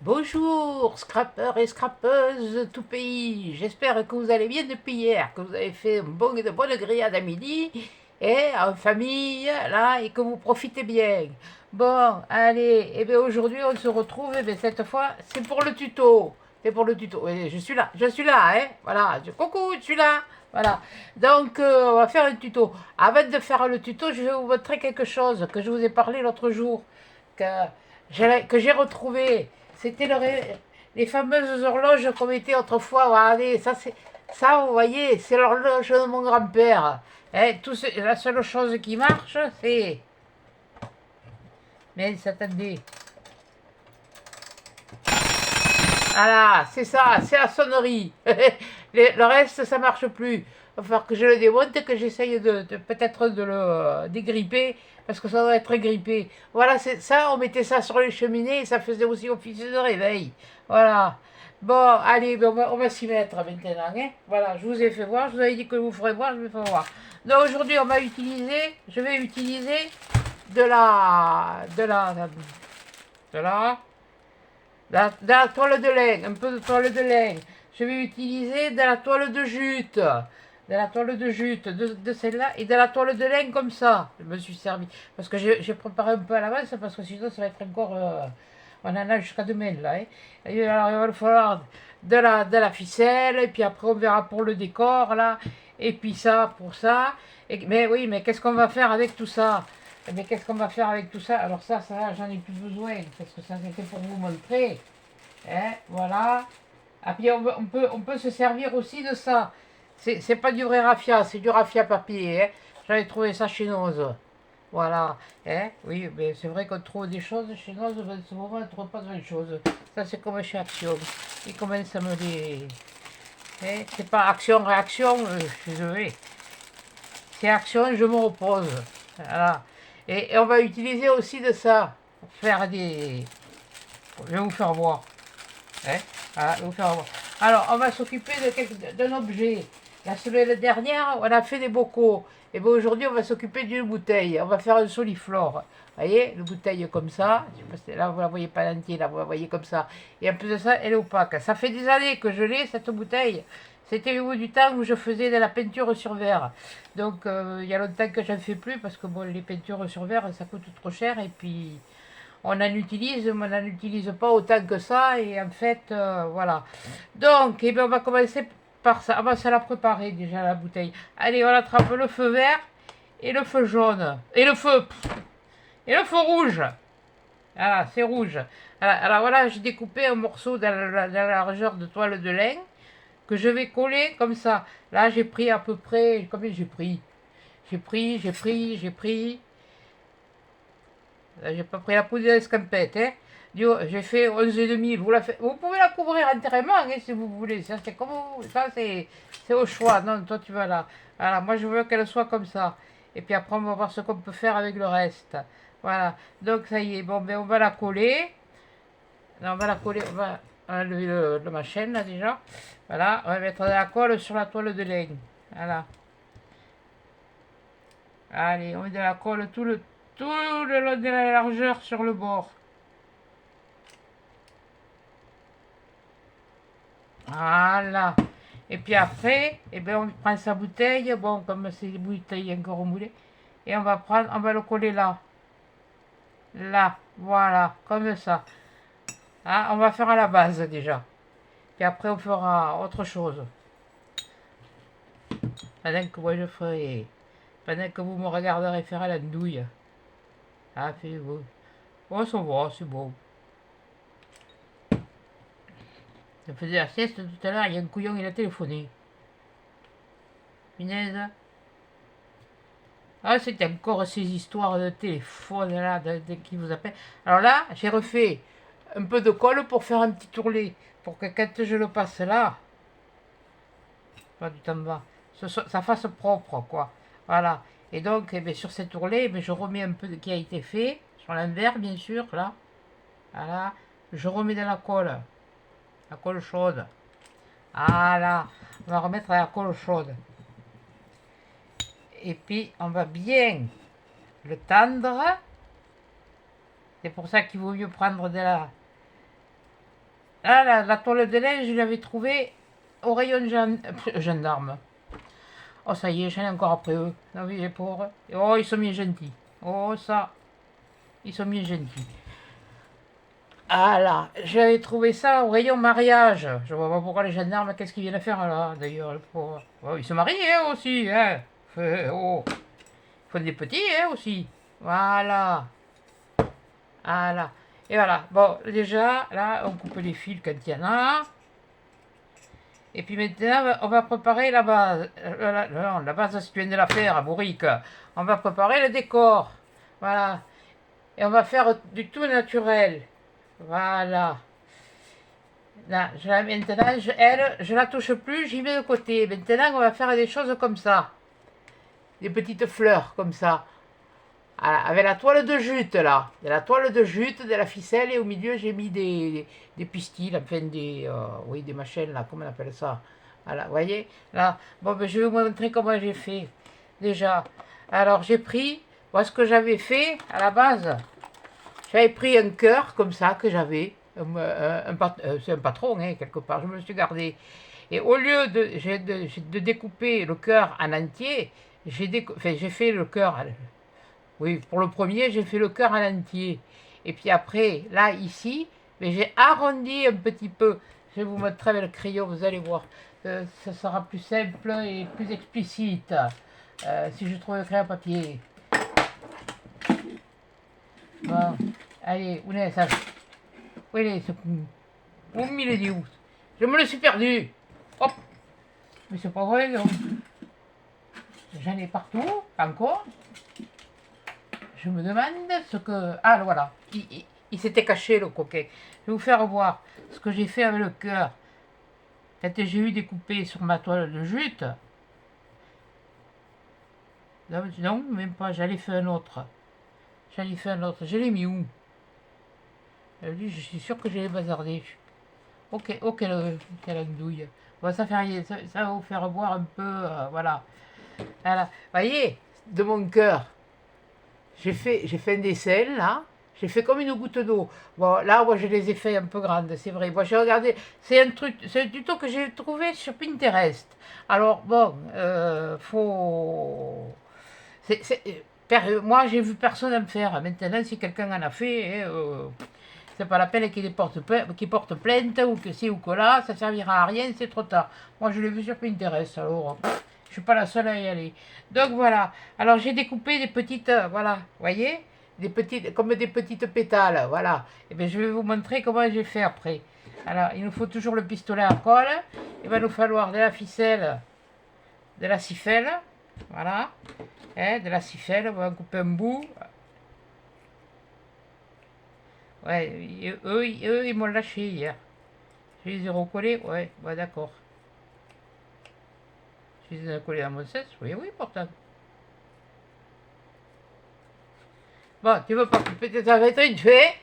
Bonjour, scrappeurs et scrappeuses tout pays. J'espère que vous allez bien depuis hier, que vous avez fait de bonnes grillades à midi et en famille, là, et que vous profitez bien. Bon, allez, et bien aujourd'hui on se retrouve, et bien cette fois c'est pour le tuto. C'est pour le tuto. Et je suis là, hein. Voilà, coucou, je suis là. Voilà. Donc on va faire un tuto. Avant de faire le tuto, je vais vous montrer quelque chose que je vous ai parlé l'autre jour, que que j'ai retrouvé. C'était les fameuses horloges qu'on mettait autrefois. Regardez, ça, vous voyez, c'est l'horloge de mon grand-père. Hein, la seule chose qui marche, c'est... Mais attendez. Voilà, c'est ça, c'est la sonnerie. Le reste, ça marche plus. Il va falloir que je le démonte, que j'essaye peut-être de le dégripper, parce que ça doit être grippé. Voilà, c'est ça, on mettait ça sur les cheminées, et ça faisait aussi office de réveil. Voilà. Bon, allez, ben, on va s'y mettre maintenant. Hein. Voilà, je vous ai fait voir, je vous avais dit que vous ferez voir, je vais faire voir. Donc aujourd'hui, je vais utiliser de la, de la, de la, de la toile de laine, un peu de toile de laine. Je vais utiliser de la toile de jute. De la toile de jute, de celle-là, et de la toile de laine comme ça. Je me suis servi. Parce que j'ai préparé un peu à l'avance, parce que sinon ça va être encore... on en a jusqu'à demain, là. Hein. Et alors, il va falloir de la ficelle, et puis après on verra pour le décor, là. Et puis ça, pour ça. Mais oui, mais qu'est-ce qu'on va faire avec tout ça? Mais qu'est-ce qu'on va faire avec tout ça? Alors ça, j'en ai plus besoin, parce que ça c'était pour vous montrer. Hein, voilà. Ah, puis on peut se servir aussi de ça. C'est pas du vrai raffia, c'est du raffia papier. Hein. J'avais trouvé ça chez Noz. Voilà. Hein, oui, mais c'est vrai qu'on trouve des choses chez Noz, mais en ce moment on ne trouve pas grand chose. Ça c'est comme chez Action. Ils commencent à me les... Hein, c'est pas action-réaction, je suis désolé. C'est action, je me repose. Voilà. Et on va utiliser aussi de ça pour faire des... Je vais vous faire voir. Hein, voilà, je vais vous faire voir. Alors, on va s'occuper d'un objet. La semaine dernière, on a fait des bocaux. Et bien aujourd'hui, on va s'occuper d'une bouteille. On va faire un soliflore. Vous voyez, une bouteille comme ça. Je sais pas si là, vous la voyez pas entière, là, vous la voyez comme ça. Et en plus de ça, elle est opaque. Ça fait des années que je l'ai, cette bouteille. C'était au bout du temps où je faisais de la peinture sur verre. Donc, il y a longtemps que je n'en fais plus parce que bon, les peintures sur verre, ça coûte trop cher. Et puis, on en utilise, mais on n'en utilise pas autant que ça. Et en fait, voilà. Donc, eh bien, on va commencer par ça. On va se la préparer déjà, la bouteille. Allez, on attrape le feu vert et le feu jaune. Et le feu rouge. Voilà, c'est rouge. Alors voilà, j'ai découpé un morceau dans la largeur de toile de laine que je vais coller comme ça. Là, j'ai pris à peu près... Combien j'ai pris? J'ai pris... J'ai pas pris la poudre d'escampette, hein. J'ai fait 11,5. Vous pouvez la couvrir entièrement hein, si vous voulez. Ça, c'est comme vous... Ça, c'est au choix. Non, toi, tu vas là. Voilà, moi, je veux qu'elle soit comme ça. Et puis après, on va voir ce qu'on peut faire avec le reste. Voilà. Donc, ça y est. Bon, ben, on va la coller. Non, on va la coller. On va enlever ma chaîne, là, déjà. Voilà. On va mettre de la colle sur la toile de laine. Voilà. Allez, on met de la colle tout le long de la largeur sur le bord. Voilà. Et puis après, eh ben, on prend sa bouteille, bon, comme c'est des bouteilles encore moulées, et on va le coller là. Là, voilà, comme ça. Hein, on va faire à la base déjà. Puis après, on fera autre chose. Pendant que moi je ferai. Pendant que vous me regarderez faire à la douille. Ah, faites-vous. Oh, ça va, c'est bon. Je faisais la sieste tout à l'heure, il y a un couillon, il a téléphoné. Punaise. Ah, c'était encore ces histoires de téléphone là, qui vous appellent. Alors là, j'ai refait un peu de colle pour faire un petit tourlet. Pour que quand je le passe là, pas du temps bas, ça fasse propre, quoi. Voilà. Et donc, eh bien, sur cet ourlet, eh bien, je remets un peu de qui a été fait, sur l'envers, bien sûr, là. Voilà. Je remets de la colle chaude. Voilà. On va remettre la colle chaude. Et puis, on va bien le tendre. C'est pour ça qu'il vaut mieux prendre là, la toile de lait, je l'avais trouvée au rayon gendarme. Oh, ça y est, j'en ai encore après eux. Non, oui, les pauvres. Oh, ils sont bien gentils. Oh, ça, ils sont bien gentils. Ah là, j'avais trouvé ça au rayon mariage. Je vois pas pourquoi les gendarmes, qu'est-ce qu'ils viennent faire là, d'ailleurs, les pauvres. Oh, ils se marient hein, aussi, hein. Oh, ils font des petits hein, aussi. Voilà. Voilà. Et voilà. Bon, déjà, là, on coupe les fils quand il y en a. Et puis maintenant, on va préparer la base. Non, la base, si tu viens de la faire, à Bourrique. On va préparer le décor. Voilà. Et on va faire du tout naturel. Voilà. Là, maintenant, elle, je la touche plus, j'y mets de côté. Maintenant, on va faire des choses comme ça. Des petites fleurs comme ça. Ah, avec la toile de jute, là. De la toile de jute, de la ficelle, et au milieu, j'ai mis des pistils, enfin oui, des machines, là, comment on appelle ça. Voilà, vous voyez, là. Bon, ben, je vais vous montrer comment j'ai fait. Déjà, alors, j'ai pris, voilà ce que j'avais fait à la base. J'avais pris un cœur, comme ça, que j'avais. C'est un patron, hein, quelque part, je me le suis gardé. Et au lieu de découper le cœur en entier, j'ai fait le cœur. Oui, pour le premier, j'ai fait le cœur en entier. Et puis après, là, ici, mais j'ai arrondi un petit peu. Je vais vous montrer avec le crayon, vous allez voir. Ça sera plus simple et plus explicite. Si je trouve le crayon papier. Bon, allez, où est ça? Où est ce coup? Où il est où? Je me le suis perdu. Hop. Mais c'est pas vrai, non. J'en ai partout, encore. Je me demande ce que... Ah, voilà. Il s'était caché, le coquet. Je vais vous faire voir ce que j'ai fait avec le cœur. Quand j'ai eu découpé sur ma toile de jute. Non, même pas. J'allais faire un autre. Je l'ai mis où? Lui, je suis sûr que je l'ai bazardé. Ok, ok, quelle andouille. Bon, ça fait rien. Ça va vous faire voir un peu... voilà. Voilà. Vous voyez, de mon cœur. J'ai fait un dessin, là. J'ai fait comme une goutte d'eau. Bon, là, moi, je les ai fait un peu grandes, c'est vrai. Moi, j'ai regardé. C'est un tuto que j'ai trouvé sur Pinterest. Alors, bon, faut. Moi, j'ai vu personne en faire. Maintenant, si quelqu'un en a fait, c'est pas la peine qu'il porte plainte ou que c'est ou que là, ça servira à rien, c'est trop tard. Moi, je l'ai vu sur Pinterest, alors. Je suis pas la seule à y aller. Donc voilà. Alors j'ai découpé des petites, voilà, voyez, comme des petites pétales, voilà. Et bien je vais vous montrer comment j'ai fait après. Alors il nous faut toujours le pistolet à colle. Il va nous falloir de la ficelle, de la siffelle, voilà, de la siffelle. On va couper un bout. Ouais, eux ils m'ont lâché hier. Je les ai recollés, ouais, d'accord. Je les ai collés à mon sens, oui, pourtant. Bon, tu veux pas peut-être ça va être une fait.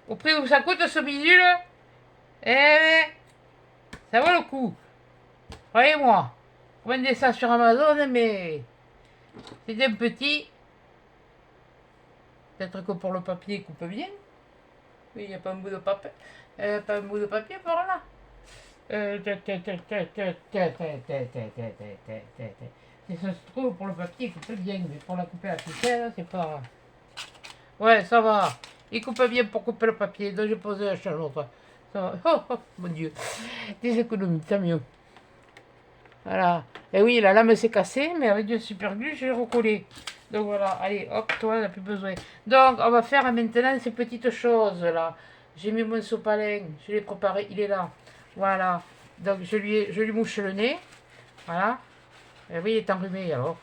Au prix où ça coûte ce bidule, eh, ça vaut le coup. Croyez-moi. Commandez ça sur Amazon, mais c'est un petit. Peut-être que pour le papier, il coupe bien. Oui, il n'y a pas un bout de papier. Pas un bout de papier par là. Si ça se trouve, pour le papier, il coupe bien, mais pour la couper à la ficelle, c'est pas. Ouais, ça va. Il coupe bien pour couper le papier. Donc j'ai posé la chaîne l'autre. Ça va. Oh, oh, mon Dieu. Des économies, tant mieux. Voilà. Et oui, la lame s'est cassée, mais avec du super glue, je l'ai recollé. Donc voilà, allez, hop, toi, on n'a plus besoin. Donc, on va faire maintenant ces petites choses-là. J'ai mis mon sopalin, je l'ai préparé, il est là. Voilà. Donc, je lui mouche le nez. Voilà. Et oui, il est enrhumé, alors.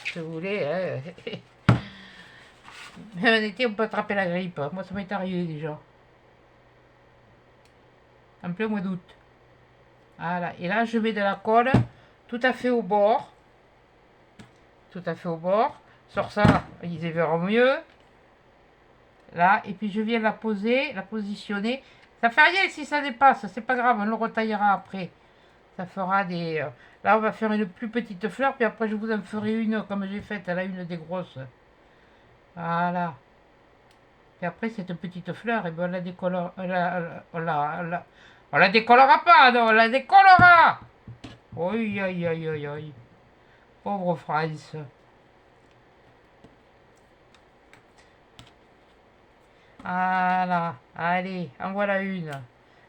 Si vous voulez, hein. Mais en été, on peut attraper la grippe. Moi, ça m'est arrivé déjà. En plein mois d'août. Voilà. Et là, je mets de la colle tout à fait au bord. Tout à fait au bord. Sur ça, ils verront mieux. Là. Et puis, je viens la poser, la positionner. Ça fait rien si ça dépasse. C'est pas grave, on le retaillera après. Ça fera des... Là, on va faire une plus petite fleur. Puis après, je vous en ferai une comme j'ai faite. Là, une des grosses. Voilà. Et après, cette petite fleur, eh ben, on la décolore, on la décolorera pas, non, on la décolorera. Oui, aïe, aïe, aïe, aïe. Pauvre France. Voilà, allez, en voilà une.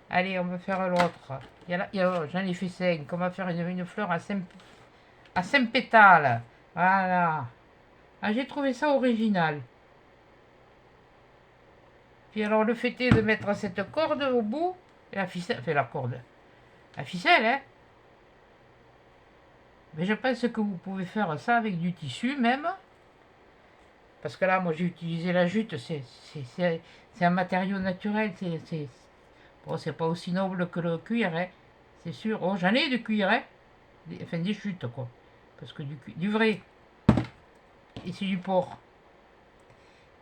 Allez, on va faire l'autre. J'en ai fait 5. On va faire une fleur à 5 pétales. Voilà. Ah, j'ai trouvé ça original. Puis alors, le fait est de mettre cette corde au bout. La ficelle, enfin la corde. La ficelle, hein. Mais je pense que vous pouvez faire ça avec du tissu même. Parce que là, moi, j'ai utilisé la jute. C'est un matériau naturel. Bon, c'est pas aussi noble que le cuir, hein. C'est sûr. Oh, j'en ai du cuir, hein. Enfin, des chutes, quoi. Parce que du vrai. Et c'est du porc.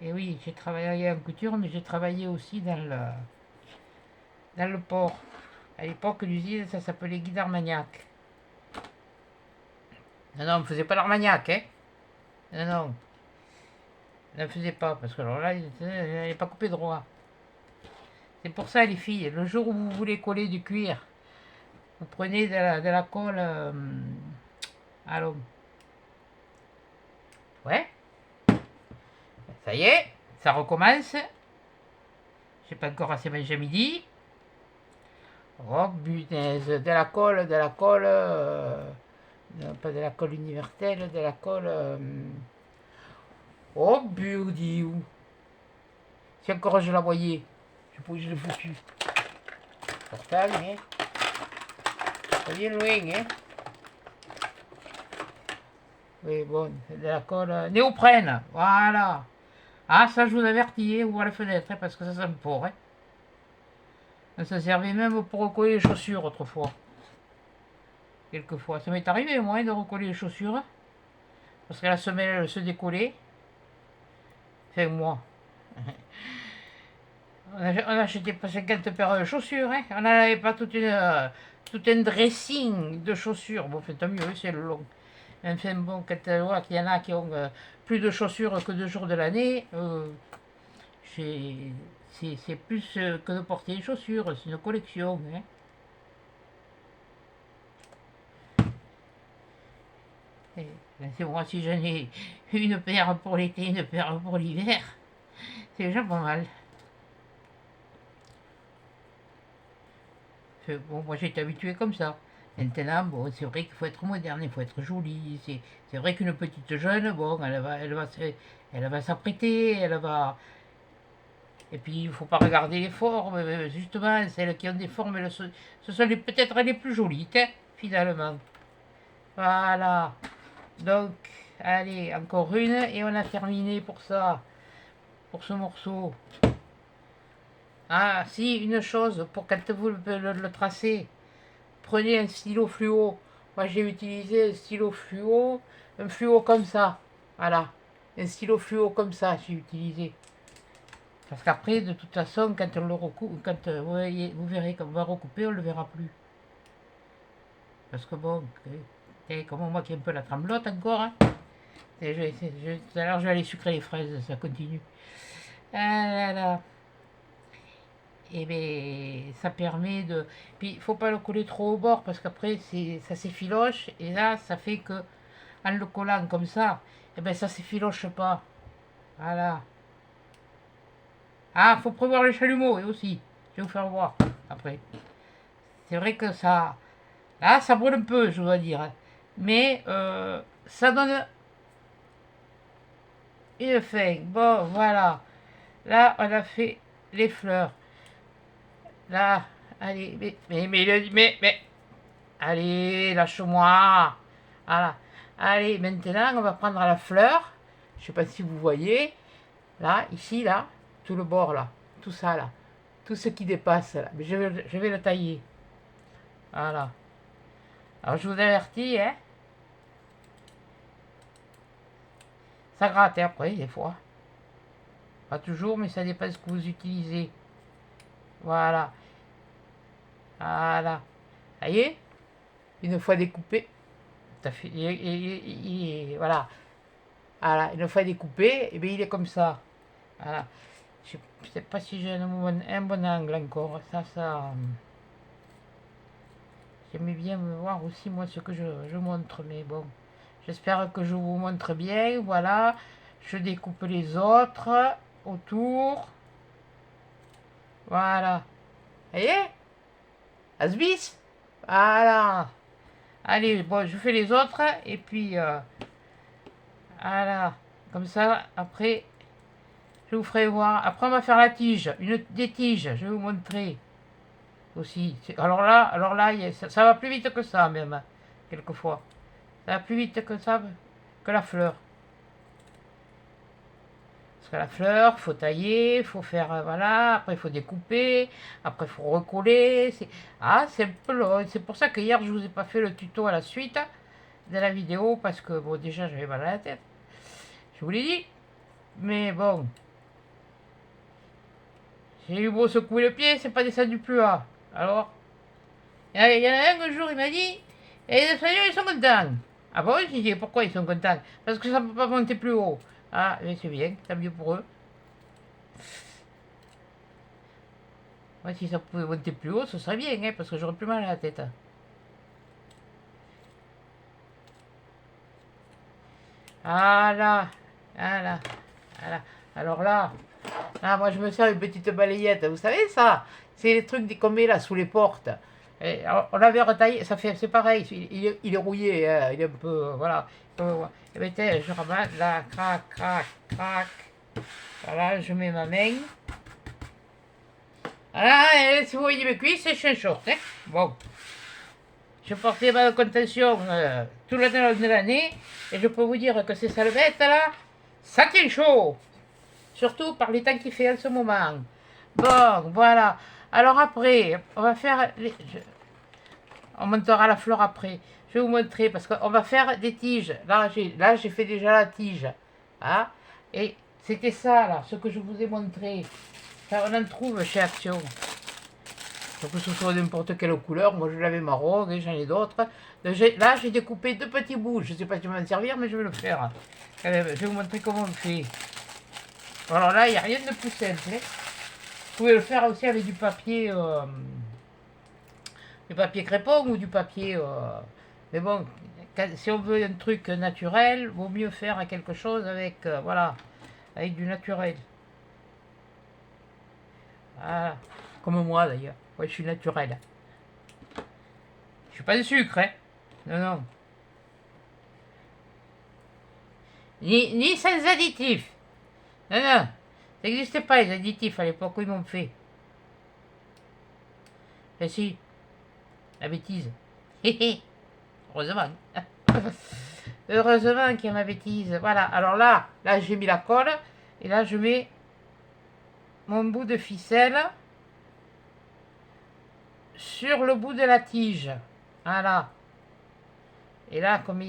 Et oui, j'ai travaillé en couture, mais j'ai travaillé aussi dans le porc. À l'époque, l'usine, ça s'appelait Guy d'Armagnac. Non, non, on ne faisait pas l'Armagnac, hein. Non, non. Ne le faisait pas, parce que alors là, il n'est pas coupé droit. C'est pour ça, les filles, le jour où vous voulez coller du cuir, vous prenez de la colle. Allons. Ouais, ça y est, ça recommence. J'ai pas encore assez mangé à midi. Oh punaise, de la colle, non, pas de la colle universelle, de la colle. Oh budiou. Si encore je la voyais, je l'ai foutu. Pourtant, hein, ça vient loin, hein. Oui, bon, de la colle néoprène, voilà. Ah, ça je vous avertis, hein, ouvre la fenêtre, hein, parce que ça sent fort, hein. Ça servait même pour recoller les chaussures autrefois. Quelquefois. Ça m'est arrivé, moi, de recoller les chaussures. Parce que la semelle, elle se décollait. Enfin, moi. On n'achetait pas 50 paires de chaussures, hein. On n'avait pas tout un dressing de chaussures. Bon, enfin, tant mieux, c'est le long. Enfin, bon, quand tu vois qu'il y en a qui ont plus de chaussures que 2 jours de l'année, c'est plus que de porter les chaussures, c'est une collection, hein. C'est moi, si j'en ai une paire pour l'été, une paire pour l'hiver, c'est déjà pas mal. Bon, moi j'étais habitué comme ça. Maintenant, bon, c'est vrai qu'il faut être moderne, il faut être joli. C'est vrai qu'une petite jeune, bon, elle va s'apprêter, elle va. Et puis il ne faut pas regarder les formes, justement, celles qui ont des formes, ce sont peut-être les plus jolies, hein, finalement. Voilà. Donc, allez, encore une, et on a terminé pour ça, pour ce morceau. Ah, si, une chose, pour quand vous le tracez, prenez un stylo fluo. Moi, j'ai utilisé un fluo comme ça. Voilà, un stylo fluo comme ça, j'ai utilisé. Parce qu'après, de toute façon, quand on le recoupe, quand vous verrez qu'on va recouper, on ne le verra plus. Parce que bon, comme moi qui ai un peu la tremblote encore, hein. Tout à l'heure, je vais aller sucrer les fraises, ça continue. Ah là là. Et bien, ça permet de. Puis, il faut pas le coller trop au bord parce qu'après, ça s'effiloche. Et là, ça fait que, en le collant comme ça, et ben, ça s'effiloche pas. Voilà. Ah, faut prévoir les chalumeaux aussi. Je vais vous faire voir après. C'est vrai que ça. Là, ça brûle un peu, je dois dire, hein. Mais ça donne une fin. Bon, voilà. Là, on a fait les fleurs. Là, allez, mais, allez, lâche-moi. Voilà. Allez, maintenant, on va prendre la fleur. Je sais pas si vous voyez. Là, ici, là, tout le bord, là. Tout ça, là. Tout ce qui dépasse, là. Mais je vais le tailler. Voilà. Alors, je vous avertis, hein. Ça gratte, hein, après, des fois. Pas toujours, mais ça dépend de ce que vous utilisez. Voilà. Voilà. Ça y est, une fois découpé, ça fait, voilà. Voilà, une fois découpé, et bien il est comme ça. Voilà. Je sais pas si j'ai un bon angle encore. J'aimais bien me voir aussi moi ce que je montre, mais bon. J'espère que je vous montre bien. Voilà. Je découpe les autres autour. Voilà. Vous voyez? Asbis. Voilà. Allez, bon, je fais les autres et puis voilà. Comme ça, après, je vous ferai voir. Après, on va faire la tige, des tiges. Je vais vous montrer aussi. Alors là, ça va plus vite que ça même, hein, quelquefois. Ça va plus vite que ça, que la fleur. Parce que la fleur, faut tailler, faut faire, voilà, après il faut découper, après il faut recoller. C'est un peu long. C'est pour ça que hier, je vous ai pas fait le tuto à la suite de la vidéo, parce que, bon, déjà, j'avais mal à la tête. Je vous l'ai dit. Mais bon, j'ai eu beau secouer le pied, c'est pas descendu plus bas. Alors, il y en a un jour, il m'a dit, et les Espagnols, ils sont contents. Ah bon, j'ai dit, pourquoi ils sont contents? Parce que ça ne peut pas monter plus haut. Ah, mais c'est bien, tant mieux pour eux. Moi, si ça pouvait monter plus haut, ce serait bien, hein, parce que j'aurais plus mal à la tête. Voilà, voilà, voilà. Alors là, moi, je me sers une petite balayette. Vous savez, ça, c'est les trucs qu'on met là sous les portes. Et, alors, on l'avait retaillé, c'est pareil, il est rouillé, hein, il est un peu, voilà. Et bien, tiens, je ramasse, là, crac, crac, crac. Voilà, je mets ma main. Voilà, et si vous voyez mes cuisses, c'est short, hein. Bon. Je portais ma contention tout le long de l'année, et je peux vous dire que ces sales bêtes là, ça tient chaud. Surtout par les temps qu'il fait en ce moment. Bon, voilà. Alors après, on va faire... on montera la fleur après. Je vais vous montrer, parce qu'on va faire des tiges. Là, j'ai fait déjà la tige. Hein? Et c'était ça, là, ce que je vous ai montré. Ça, on en trouve chez Action. Donc que ce soit n'importe quelle couleur. Moi, je l'avais marron, et j'en ai d'autres. Là, j'ai découpé deux petits bouts. Je ne sais pas si je vais m'en servir, mais je vais le faire. Je vais vous montrer comment on le fait. Alors là, il n'y a rien de plus simple. Hein. Vous pouvez le faire aussi avec du papier crépon ou du papier... mais bon, si on veut un truc naturel, vaut mieux faire quelque chose avec, voilà, avec du naturel. Voilà. Comme moi d'ailleurs. Ouais, je suis naturel. Je suis pas de sucre, hein. Non, non. Ni sans additifs. Non, non. Ça n'existait pas les additifs à l'époque où ils m'ont fait. Et si, la bêtise. Heureusement. Heureusement qu'il y a ma bêtise. Voilà. Alors là j'ai mis la colle. Et là je mets mon bout de ficelle sur le bout de la tige. Voilà. Et là, comme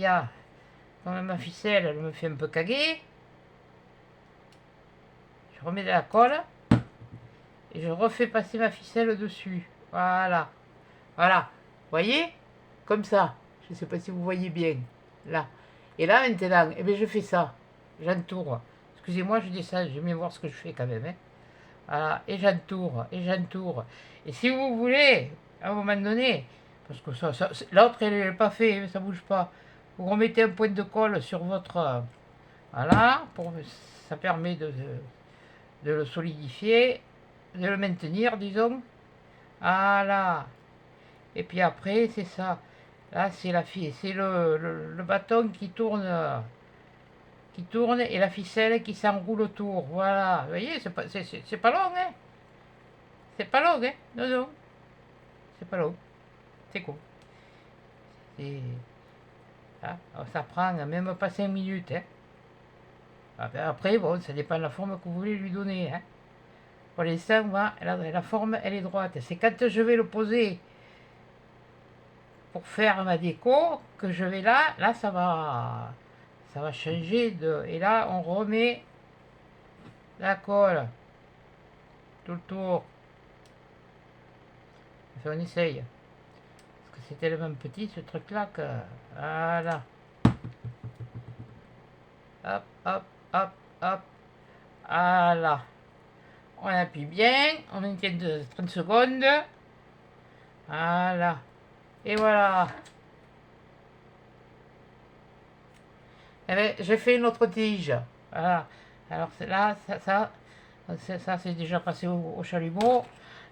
ma ficelle, elle me fait un peu caguer. Je remets de la colle. Et je refais passer ma ficelle dessus. Voilà. Voilà. Vous voyez? Comme ça. Je ne sais pas si vous voyez bien. Là. Et là, maintenant, eh bien, je fais ça. J'entoure. Excusez-moi, je descends. J'aime bien voir ce que je fais quand même. Hein. Voilà. Et j'entoure. Et j'entoure. Et si vous voulez, à un moment donné, parce que l'autre, elle n'est pas fait, ça bouge pas. Vous remettez un point de colle sur votre... voilà. Ça permet de le solidifier, de le maintenir, disons. Voilà. Et puis après, c'est ça. Là, c'est le bâton qui tourne et la ficelle qui s'enroule autour. Voilà. Vous voyez, c'est pas long, hein. C'est pas long, hein. Non, non. C'est pas long. C'est cool. Ah, ça prend même pas 5 minutes, hein. Après, bon, ça dépend de la forme que vous voulez lui donner, hein. Pour l'instant, la forme, elle est droite. C'est quand je vais le poser pour faire ma déco que je vais là ça va changer de... Et là, on remet la colle tout le tour. Enfin, on essaye. Parce que c'est tellement petit ce truc-là que... Voilà. Hop, hop, hop, hop. Voilà. On appuie bien, on maintient 30 secondes. Voilà. Et voilà. Eh bien, j'ai fait une autre tige. Voilà. Alors là, ça c'est déjà passé au chalumeau.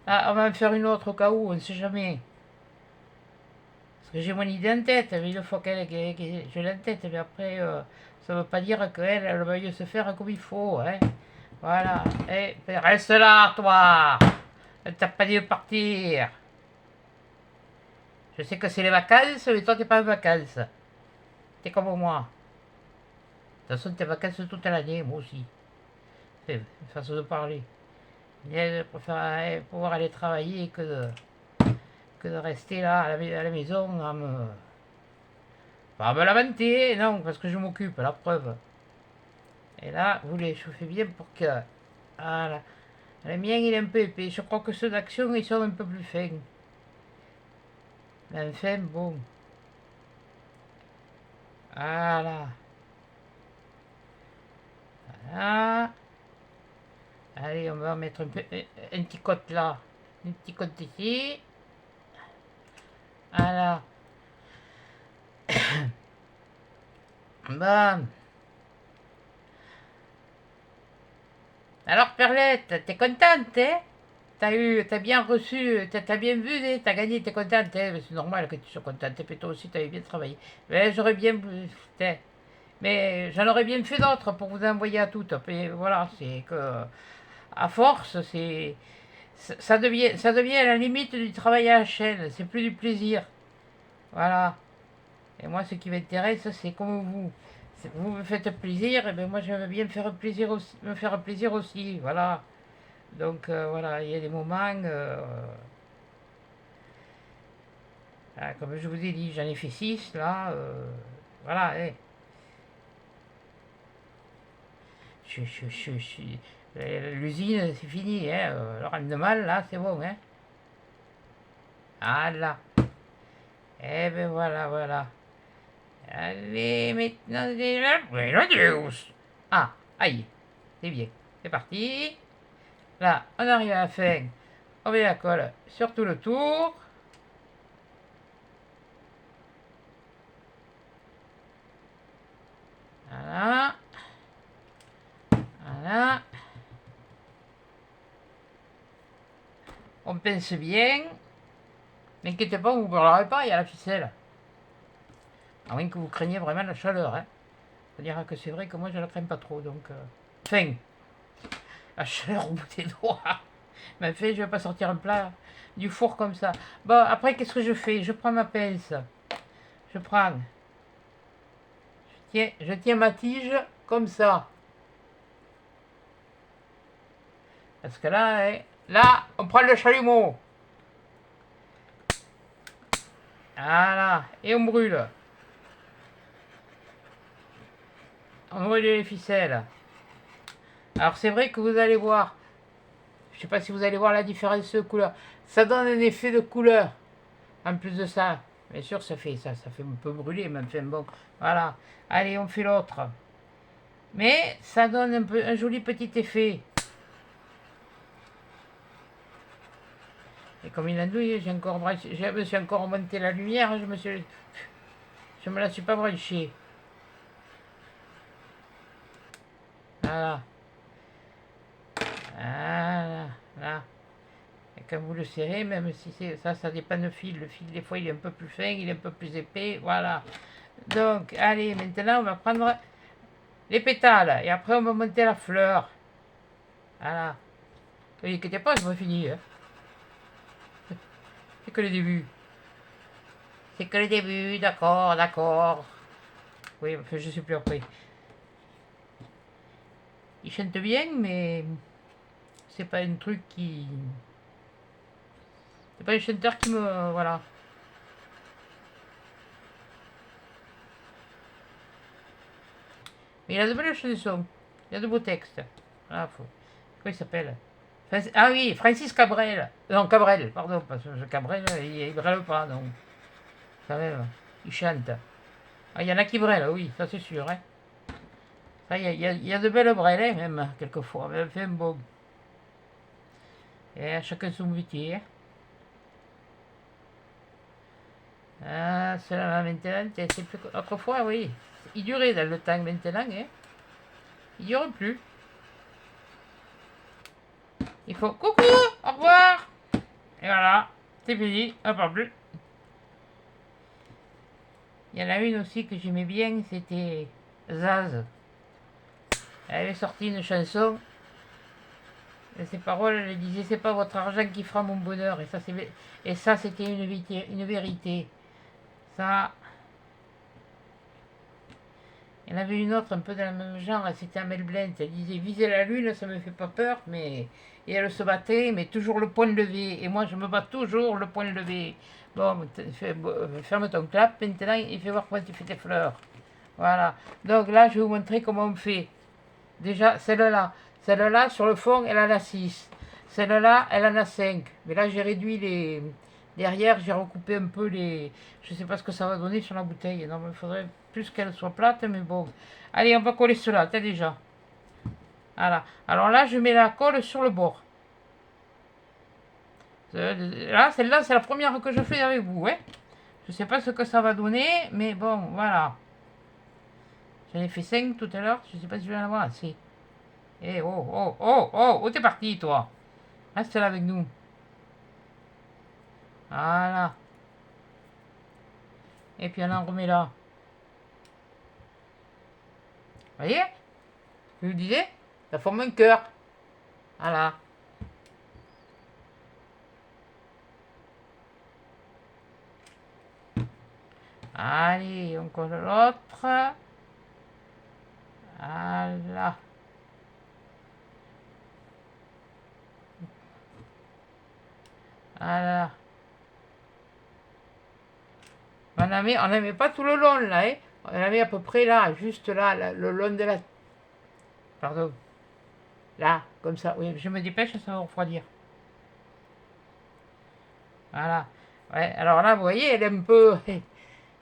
Là, on va en faire une autre au cas où, on ne sait jamais. Parce que j'ai mon idée en tête, mais une fois que je l'ai en tête, mais après, ça ne veut pas dire qu'elle, elle va mieux se faire comme il faut. Hein. Voilà. Et reste là, toi. Elle t'a pas dit de partir. Je sais que c'est les vacances, mais toi, t'es pas en vacances. T'es comme moi. De toute façon, t'es vacances toute l'année, moi aussi. C'est une façon de parler. Je préfère pouvoir aller travailler que de rester là à la maison à me... Pas à me lamenter, non, parce que je m'occupe, la preuve. Et là, vous les chauffez bien pour que... Voilà. Le mien, il est un peu épais. Je crois que ceux d'action, ils sont un peu plus fins. Mais enfin, bon. Voilà. Voilà. Allez, on va mettre un petit côte là. Un petit côte ici. Voilà. Bon. Alors, Perlette, t'es contente, hein? T'as bien reçu, t'as bien vu, hein, t'as gagné, t'es contente, hein? C'est normal que tu sois contente, et toi aussi, t'avais bien travaillé. Mais j'aurais bien, putain, mais j'en aurais bien fait d'autres pour vous envoyer à toutes. Et voilà, c'est que, à force, ça devient à la limite du travail à la chaîne, c'est plus du plaisir. Voilà. Et moi, ce qui m'intéresse, c'est comme vous. Vous me faites plaisir, et bien moi, je veux bien me faire plaisir aussi. Voilà. Donc, voilà, il y a des moments, comme je vous ai dit, j'en ai fait 6 là. Voilà, hein. L'usine, c'est fini, hein. Le rendement, là, c'est bon, hein. Ah là. Eh ben voilà, voilà. Allez, maintenant, c'est là. Buenos Dios. Ah, aïe. C'est bien. C'est parti. Là, on arrive à la fin. On met la colle sur tout le tour. Voilà. Voilà. On pince bien. N'inquiétez pas, vous ne parlerez pas, il y a la ficelle. À moins que vous craigniez vraiment la chaleur. Hein. C'est-à-dire que c'est vrai que moi je la crains pas trop. Donc, Enfin, la chaleur au bout des doigts. Mais fait, je vais pas sortir un plat du four comme ça. Bon, après, qu'est-ce que je fais? Je prends ma pince. Je prends. Je tiens ma tige comme ça. Parce que là, hein, là, on prend le chalumeau. Voilà. Et on brûle. On brûle les ficelles. Alors c'est vrai que vous allez voir. Je sais pas si vous allez voir la différence de couleur. Ça donne un effet de couleur. En plus de ça. Bien sûr, ça fait un peu brûler, mais enfin bon. Voilà. Allez, on fait l'autre. Mais ça donne un joli petit effet. Et comme il andouille, je me suis encore monté la lumière, je me la suis pas branchée. Voilà. Voilà. Là. Et quand vous le serrez, même si ça dépend du fil. Le fil, des fois, il est un peu plus fin, il est un peu plus épais. Voilà. Donc, allez, maintenant, on va prendre les pétales. Et après, on va monter la fleur. Voilà. Ne vous inquiétez pas, c'est pas fini. Hein. C'est que le début. C'est que le début, d'accord, d'accord. Oui, enfin, je suis plus après. Il chante bien, mais c'est pas un truc qui... C'est pas un chanteur qui me... Voilà. Mais il a de belles chansons. Il a de beaux textes. Ah, faut... Comment il s'appelle? Ah oui, Francis Cabrel. Non, Cabrel, pardon, parce que Cabrel, il brûle pas, donc. Quand même, il chante. Ah, il y en a qui brûlent, oui, ça c'est sûr. Hein. Ça, il y a de belles brêles, même, quelquefois. Mais enfin, bon. Et à chacun son métier. Hein. Ah, cela maintenant, c'est plus... Autrefois, oui. Il durait dans le temps maintenant, hein. Il dure plus. Il faut coucou, au revoir. Et voilà, c'est fini, on parle plus. Il y en a une aussi que j'aimais bien, c'était Zaz. Elle avait sorti une chanson. Et ses paroles, elle disait c'est pas votre argent qui fera mon bonheur. Et ça c'était une vérité. Ça. Il y en avait une autre un peu dans le même genre, c'était Amel Bent. Elle disait viser la lune, ça me fait pas peur, mais. Et elle se battait, mais toujours le poing levé. Et moi je me bats toujours le poing levé. Bon, ferme ton clap maintenant et fais voir comment tu fais tes fleurs. Voilà. Donc là, je vais vous montrer comment on fait. Déjà, celle-là. Celle-là, sur le fond, elle en a 6. Celle-là, elle en a 5. Mais là, j'ai réduit les... Derrière, j'ai recoupé un peu les... Je sais pas ce que ça va donner sur la bouteille. Non, mais il faudrait plus qu'elle soit plate, mais bon. Allez, on va coller cela, t'as déjà. Voilà. Alors là, je mets la colle sur le bord. Là, celle-là, c'est la première que je fais avec vous. Hein. Je sais pas ce que ça va donner, mais bon, voilà. J'en ai fait 5 tout à l'heure. Je sais pas si je vais en avoir assez. Eh, oh, oh, oh, oh, où t'es parti, toi? Reste là avec nous. Voilà. Et puis on en remet là. Vous voyez? Je vous disais, ça forme un cœur. Voilà. Allez, on colle l'autre. Voilà. Voilà. On la met pas tout le long là, hein. On la met à peu près là, juste là, le long de la... Pardon. Là, comme ça. Oui, je me dépêche, ça va refroidir. Voilà. Ouais, alors là, vous voyez, elle est un peu...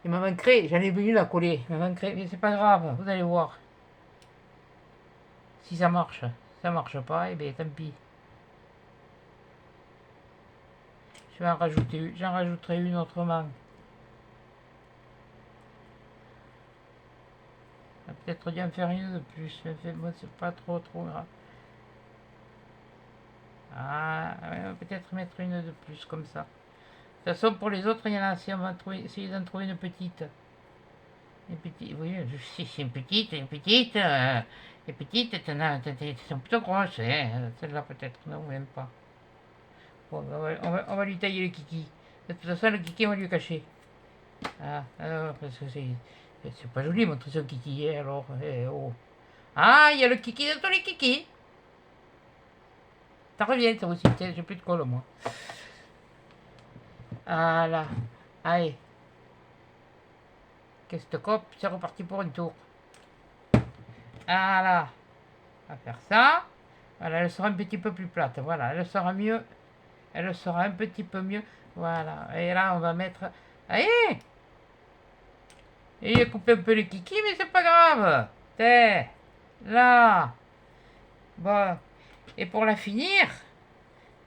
Il m'a manqué, j'en ai vu une à coller. Il m'a manqué, mais c'est pas grave, vous allez voir. Si ça marche. Si ça marche pas, eh bien tant pis. Je vais en rajouter une, j'en rajouterai une autrement. Peut-être dû en faire une de plus, mais bon, c'est pas trop grave. Ah, peut-être mettre une de plus comme ça. De toute façon, pour les autres, il y en a, si on va essayer d'en trouver une petite. Une petite, oui, c'est une petite, les petites, elles sont plutôt grosses, hein. Celle-là peut-être, non, même pas. Bon, on va lui tailler le kiki. De toute façon, le kiki, on va lui cacher. Ah, alors, parce que c'est pas joli montrer son kiki, hein, alors. Oh. Ah, il y a le kiki de tous les kikis. Ça revient, ça aussi. Tiens, j'ai plus de colle, moi. Voilà. Allez. Qu'est-ce que cop, c'est reparti pour un tour. Voilà. On va faire ça. Voilà, elle sera un petit peu plus plate. Voilà, elle sera mieux. Elle sera un petit peu mieux. Voilà. Et là, on va mettre... Allez. Et il a coupé un peu le kiki, mais c'est pas grave. T'es là. Bon. Et pour la finir,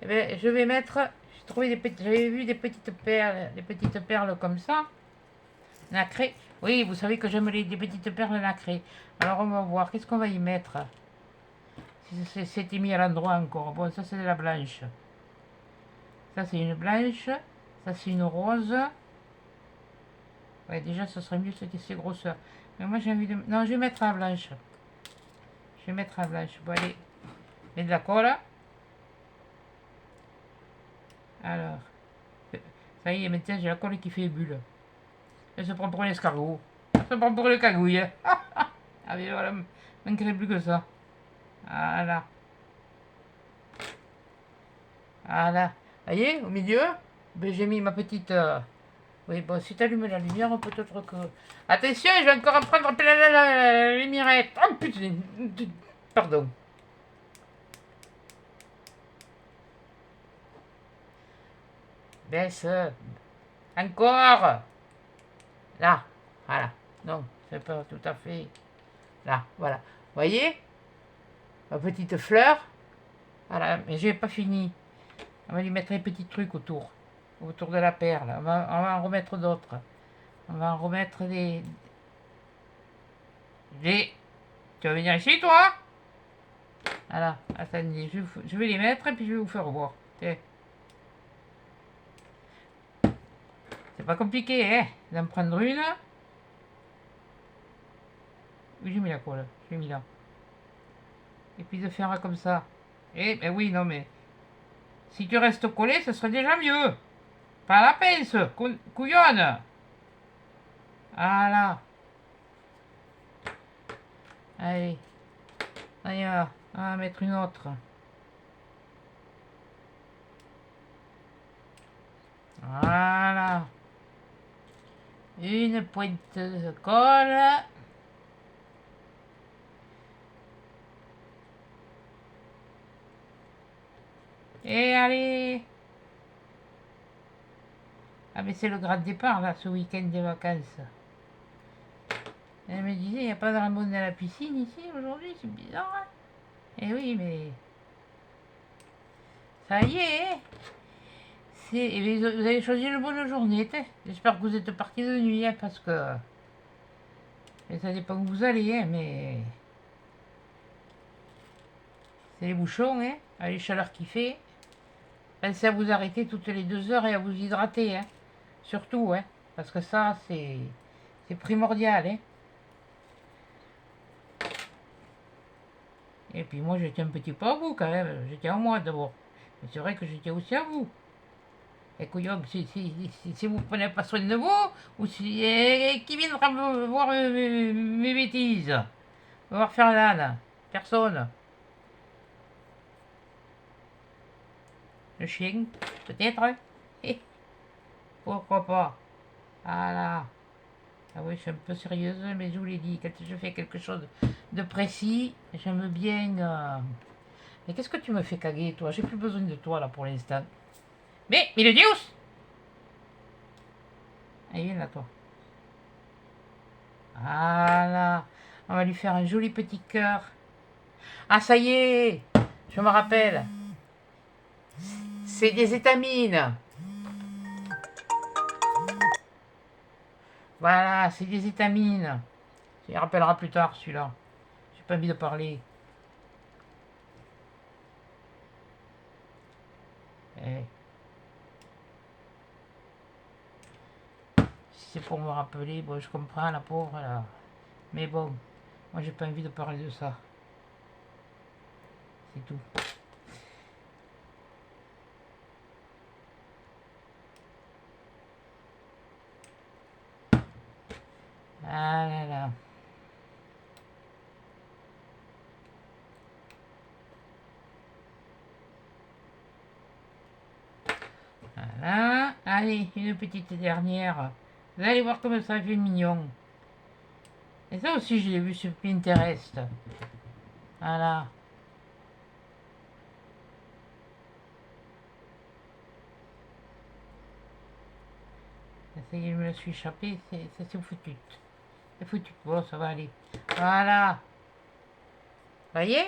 eh bien, je vais mettre... J'avais vu des petites perles comme ça. Nacrées. Oui, vous savez que j'aime des petites perles nacrées. Alors on va voir, qu'est-ce qu'on va y mettre? C'était mis à l'endroit encore. Bon, ça c'est de la blanche. Ça c'est une blanche. Ça c'est une rose. Ouais, déjà ça serait mieux ces grosseurs. Mais moi j'ai envie de... Non, je vais mettre la blanche. Je vais mettre la blanche. Bon, allez. Mets de la colle. Alors. Ça y est, maintenant j'ai la colle qui fait bulle. Elle se prend pour un escargot. Elle se prend pour le cagouille. Ah mais voilà, manquerait plus que ça. Voilà. Voilà. Vous voyez, au milieu, ben, j'ai mis ma petite... Oui, bon, si tu allumes la lumière, peut-être que... Attention, je vais encore en prendre plein la lumière. Oh putain. Pardon. Baisse. Encore. Là. Voilà. Non, c'est pas tout à fait... Là, voilà. Vous voyez? Ma petite fleur. Voilà, mais j'ai pas fini. On va lui mettre les petits trucs autour. Autour de la perle. On va en remettre d'autres. On va en remettre des... Tu vas venir ici, toi? Voilà. Attendez, je vais les mettre et puis je vais vous faire voir. Tiens. C'est pas compliqué, hein, d'en prendre une. Oui, j'ai mis la colle. J'ai mis là. Et puis de faire comme ça. Eh, ben oui, non, mais... Si tu restes collé, ce serait déjà mieux. Pas la pince, couillonne. Voilà. Allez. Allez, on va mettre une autre. Voilà. Une pointe de colle. Et allez. Ah mais c'est le grand départ là, ce week-end des vacances. Elle me disait, il n'y a pas de monde à la piscine ici aujourd'hui, c'est bizarre. Hein. Eh oui, mais... Ça y est, hein. Vous avez choisi une bonne journée. J'espère que vous êtes partis de nuit, hein, parce que... Et ça dépend où vous allez, hein, mais... C'est les bouchons, hein, à les chaleurs qu'il fait. Pensez à vous arrêter toutes les 2 heures et à vous hydrater, hein. Surtout, hein, parce que ça, c'est primordial, hein. Et puis moi, je tiens un petit peu à vous, quand même. Je tiens à moi, d'abord. Mais c'est vrai que je tiens aussi à vous. Et couillon, si vous ne prenez pas soin de vous, ou si... qui viendra me voir mes bêtises? On va voir faire l'âne. Personne. Le chien, peut-être. Hein. Pourquoi pas? Voilà. Ah oui, je suis un peu sérieuse, mais je vous l'ai dit, quand je fais quelque chose de précis, j'aime bien... Mais qu'est-ce que tu me fais caguer, toi? J'ai plus besoin de toi, là, pour l'instant. Mais le Dieu! Allez, viens là, toi. Voilà. On va lui faire un joli petit cœur. Ah, ça y est! Je me rappelle. C'est des étamines. Voilà, c'est des étamines. Ça y rappellera plus tard, celui-là. J'ai pas envie de parler. Eh. Si c'est pour me rappeler, bon, je comprends, la pauvre, là. Mais bon, moi, j'ai pas envie de parler de ça. C'est tout. Ah là là. Voilà. Allez, une petite dernière. Vous allez voir comme ça fait mignon. Et ça aussi, je l'ai vu sur Pinterest. Voilà. Ça y est, je me suis échappé. C'est foutu. C'est foutu. Bon, ça va aller. Voilà. Voyez?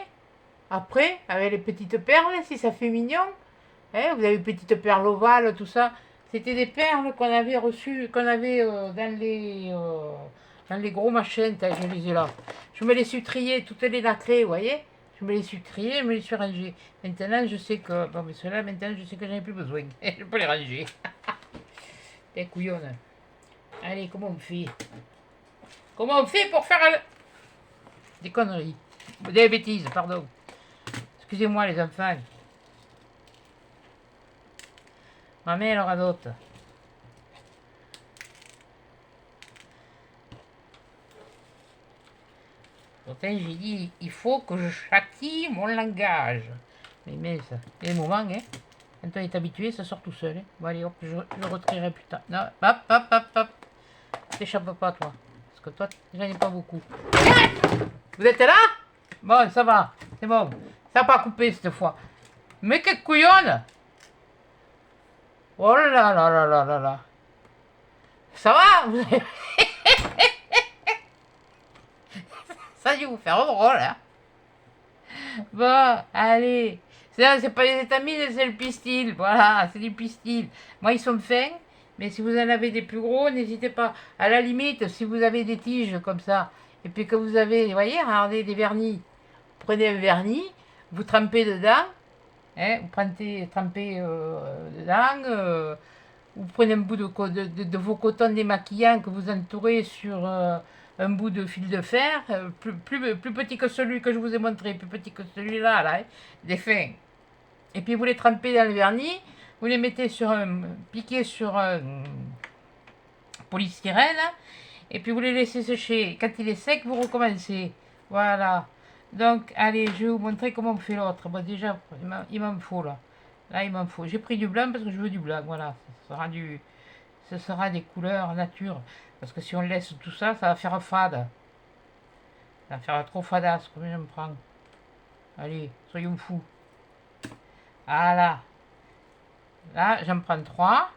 Après, avec les petites perles, si ça fait mignon. Hein, vous avez une petite perle ovale, tout ça. C'était des perles qu'on avait reçues, qu'on avait dans les gros machins. Je les ai là. Je me les suis triées, toutes les nacrées, vous voyez? Je me les suis triées, je me les suis rangées. Maintenant, je sais que... Bon, mais ceux-là, maintenant, je sais que j'en ai plus besoin. Je peux les ranger. T'es couillonne. Allez, comment on fait? Comment on fait pour faire... Des conneries. Des bêtises, pardon. Excusez-moi, les enfants. Ma mère aura d'autres. Pourtant, j'ai dit, il faut que je châtie mon langage. Mais ça, il y a des moments, hein. Quand on est habitué, ça sort tout seul. Hein. Bon, allez, hop, je retrierai plus tard. Non, hop, hop, hop, hop. T'échappes pas, toi. Parce que toi, j'en ai pas beaucoup. Vous êtes là? Bon, ça va. C'est bon. Ça n'a pas coupé cette fois. Mais quelle couillonne! Oh là là là là là là là. Ça va? Ça, je vais vous faire drôle, hein. Bon, allez. C'est pas les étamines, c'est le pistil. Voilà, c'est du pistil. Moi, ils sont fins, mais si vous en avez des plus gros, n'hésitez pas. À la limite, si vous avez des tiges comme ça, et puis que vous avez, vous voyez, regardez, des vernis. Prenez un vernis, vous trempez dedans, hein, vous trempez dedans, vous prenez un bout de vos cotons démaquillants que vous entourez sur un bout de fil de fer, plus petit que celui que je vous ai montré, plus petit que celui-là, là, hein, des fins. Et puis vous les trempez dans le vernis, vous les mettez piqués sur un polystyrène, et puis vous les laissez sécher. Quand il est sec, vous recommencez. Voilà. Donc, allez, je vais vous montrer comment on fait l'autre. Bon, déjà, il m'en faut là. Là, il m'en faut. J'ai pris du blanc parce que je veux du blanc. Voilà. Ce sera des couleurs nature. Parce que si on laisse tout ça, ça va faire fade. Ça va faire trop fadasse. Combien je me prends? Allez, soyons fous. Voilà. Là, j'en prends 3.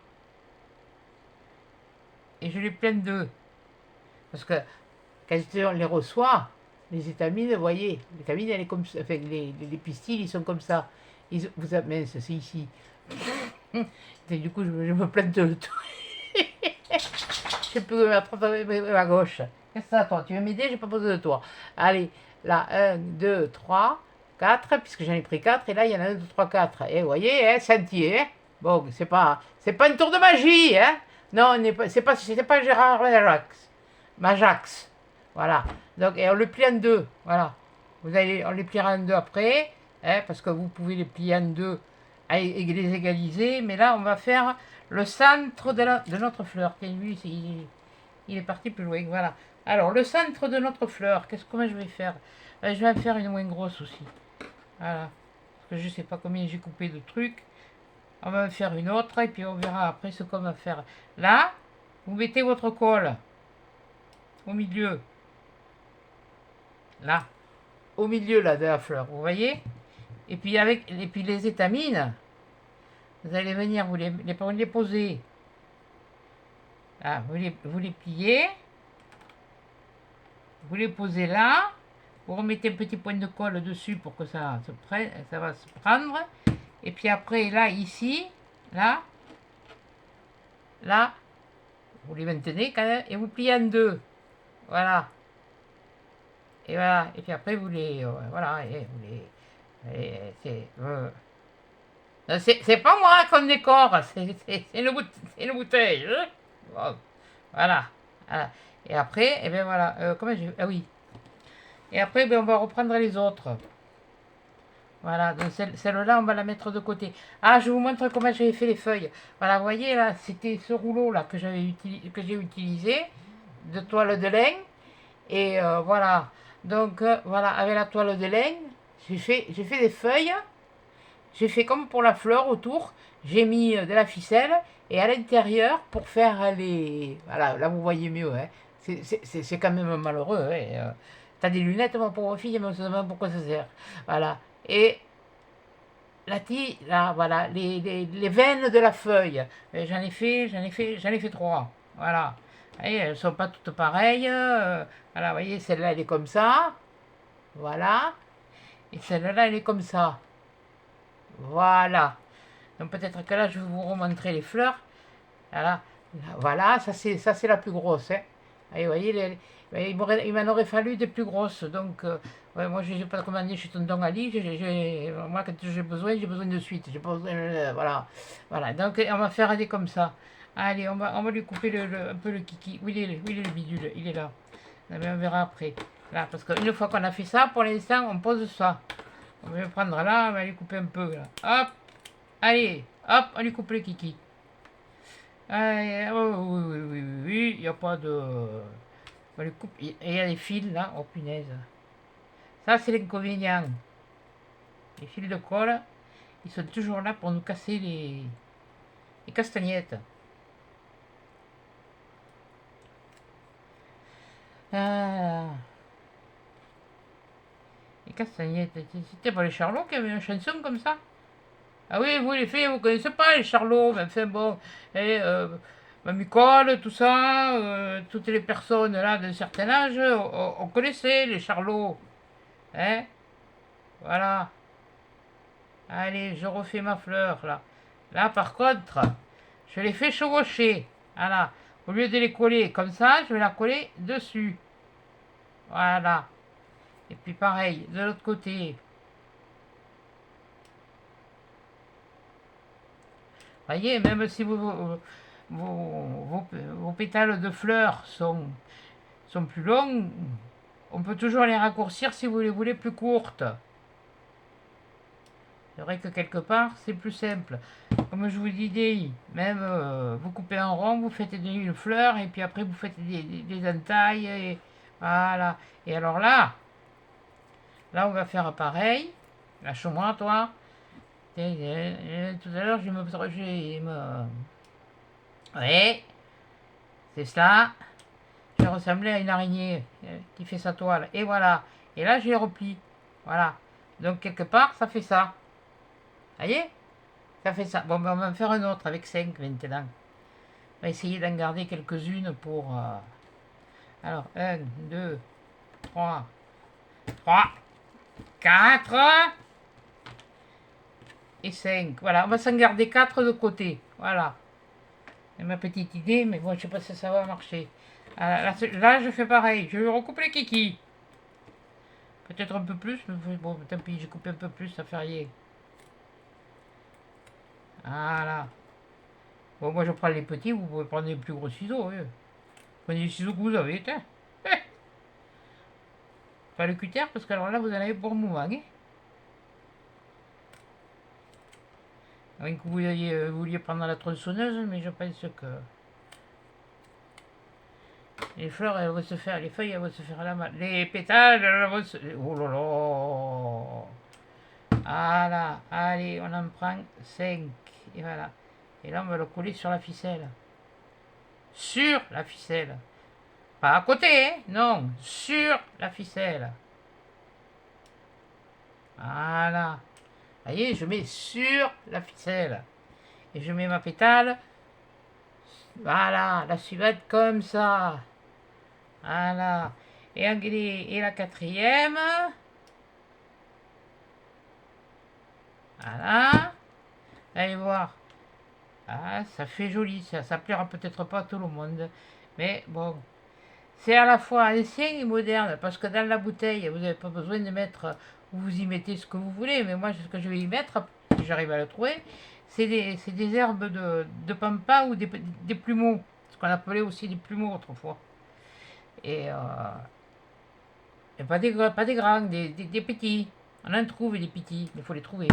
Et je les plains 2. Parce que quand on les reçoit, les étamines, vous voyez, l'étamine, elle est comme ça. Enfin, les pistils, ils sont comme ça. Vous avez, mince, c'est ici. Et du coup, je me plains de tout. Je peux mettre à gauche. Qu'est-ce que ça, toi? Tu veux m'aider? J'ai pas besoin de toi. Allez, là, 1, 2, 3, 4, puisque j'en ai pris 4, et là, il y en a 1, 2, 3, 4. Et vous voyez, hein, sentier, hein? Bon, c'est pas un tour de magie, hein? Non, c'était pas Gérard Majax. Voilà. Donc, et on le plie en deux. Voilà. On les pliera en deux après, hein, parce que vous pouvez les plier en deux et les égaliser. Mais là, on va faire le centre de notre fleur. Tiens, lui, il est parti plus loin. Voilà. Alors, le centre de notre fleur, comment je vais faire? Je vais en faire une moins grosse aussi. Voilà. Parce que je ne sais pas combien j'ai coupé de trucs. On va en faire une autre et puis on verra après ce qu'on va faire. Là, vous mettez votre colle au milieu. Là. Au milieu là, de la fleur. Vous voyez? Et puis, les étamines, vous allez venir vous les poser. Là, vous les pliez. Vous les posez là. Vous remettez un petit point de colle dessus pour que ça va se prendre. Et puis après, là, ici, là, vous les maintenez quand même et vous pliez en deux. Voilà. Et voilà. Et puis après, vous les... voilà. Et vous les... c'est pas moi comme décor, c'est une bouteille. Hein. Bon, voilà. Voilà. Et après, et bien voilà. Comment j'ai... Ah oui. Et après, ben, on va reprendre les autres. Voilà, donc celle-là, on va la mettre de côté. Ah, je vous montre comment j'avais fait les feuilles. Voilà, vous voyez, là, c'était ce rouleau-là que j'ai utilisé, de toile de laine. Et voilà, donc voilà, avec la toile de laine, j'ai fait des feuilles. J'ai fait comme pour la fleur autour. J'ai mis de la ficelle. Et à l'intérieur, pour faire les... Voilà, là, vous voyez mieux. Hein. C'est quand même malheureux. Hein. T'as des lunettes, ma pauvre fille, mais on se demande pourquoi ça sert. Voilà. Et là, voilà, les veines de la feuille. J'en ai fait 3. Voilà. Et elles ne sont pas toutes pareilles. Voilà, vous voyez, celle-là, elle est comme ça. Voilà. Et celle-là, elle est comme ça. Voilà. Donc peut-être que là, je vais vous remontrer les fleurs. Voilà. Voilà, ça c'est la plus grosse. Hein. Et vous voyez, il m'en aurait fallu des plus grosses. Donc, ouais, moi, je n'ai pas commandé chez Tonton Ali. Moi, quand j'ai besoin de suite. J'ai pas besoin, voilà. Voilà, donc on va faire des comme ça. Allez, on va lui couper un peu le kiki. Où il est le bidule? Il est là. On verra après. Là, parce qu'une fois qu'on a fait ça, pour l'instant, on pose ça. On va le prendre là, on va lui couper un peu. Là. Hop, allez, hop, on lui coupe le kiki. Allez, oh, oui, il n'y a pas de... On lui coupe. Et il y a des fils là, oh punaise. Ça, c'est l'inconvénient. Les fils de colle, ils sont toujours là pour nous casser les castagnettes. Ah. Les castagnettes, c'était pas les Charlots qui avaient une chanson comme ça? Ah oui, vous les filles, vous connaissez pas les Charlots, mais enfin bon, et, Mamie-Colle, tout ça, toutes les personnes là d'un certain âge, on connaissait les Charlots, hein, voilà. Allez, je refais ma fleur, là. Là, par contre, je les fais chevaucher. Voilà. Au lieu de les coller comme ça, je vais la coller dessus. Voilà. Et puis pareil, de l'autre côté. Voyez, même si vos pétales de fleurs sont plus longs, on peut toujours les raccourcir si vous les voulez plus courtes. C'est vrai que quelque part, c'est plus simple. Comme je vous disais, même vous coupez en rond, vous faites une fleur, et puis après vous faites des entailles, et voilà. Et alors là on va faire pareil. Lâche-moi, toi. Tout à l'heure, Oui, c'est ça. Je ressemblais à une araignée qui fait sa toile. Et voilà. Et là, je les replie. Voilà. Donc, quelque part, ça fait ça. Vous voyez? Ça fait ça. Bon, ben, on va en faire un autre avec 5 maintenant. On va essayer d'en garder quelques-unes pour... Alors, 1, 2, 3, 4 et 5. Voilà, on va s'en garder 4 de côté. Voilà. C'est ma petite idée, mais bon, je sais pas si ça va marcher. Là, je fais pareil. Je recoupe les kikis. Peut-être un peu plus, mais bon, tant pis, j'ai coupé un peu plus, ça fait rien. Voilà. Bon, moi, je prends les petits, vous pouvez prendre les plus gros ciseaux. Hein. Prenez les ciseaux que vous avez, tiens. Pas le cutter, parce que alors là, vous en avez pour un moment. Hein. À moins que vous vouliez prendre la tronçonneuse, mais je pense que les fleurs, elles vont se faire, les feuilles, elles vont se faire la main. Les pétales, elles vont se... Oh là là. Voilà, allez, on en prend 5. Et voilà. Et là, on va le coller sur la ficelle. Sur la ficelle. Pas à côté, hein? Non, sur la ficelle. Voilà. Vous voyez, je mets sur la ficelle. Et je mets ma pétale. Voilà, la suivante comme ça. Voilà. Et la quatrième. Voilà. Allez voir. Ah, ça fait joli, ça plaira peut-être pas à tout le monde. Mais bon, c'est à la fois ancien et moderne, parce que dans la bouteille, vous n'avez pas besoin de mettre, vous y mettez ce que vous voulez, mais moi, ce que je vais y mettre, si j'arrive à le trouver, c'est des herbes de pampa ou des plumeaux, ce qu'on appelait aussi des plumeaux autrefois. Et, pas des grands, des petits. On en trouve des petits, mais il faut les trouver.